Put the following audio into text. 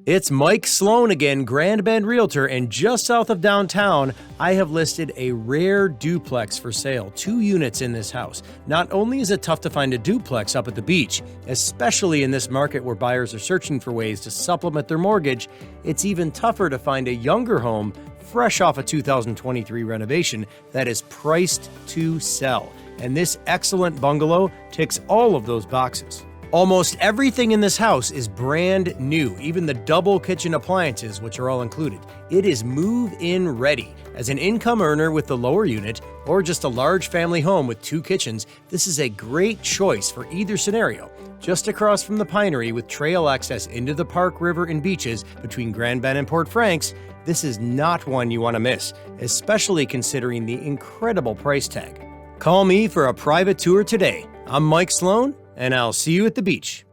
It's Mike Sloan again, Grand Bend Realtor, and just south of downtown, I have listed a rare duplex for sale. 2 units in this house. Not only is it tough to find a duplex up at the beach, especially in this market where buyers are searching for ways to supplement their mortgage, it's even tougher to find a younger home fresh off a 2023 renovation that is priced to sell. And this excellent bungalow ticks all of those boxes. Almost everything in this house is brand new, even the double kitchen appliances, which are all included. It is move-in ready. As an income earner with the lower unit, or just a large family home with 2 kitchens, this is a great choice for either scenario. Just across from the Pinery with trail access into the park, river, and beaches between Grand Bend and Port Franks, this is not one you want to miss, especially considering the incredible price tag. Call me for a private tour today. I'm Mike Sloan, and I'll see you at the beach.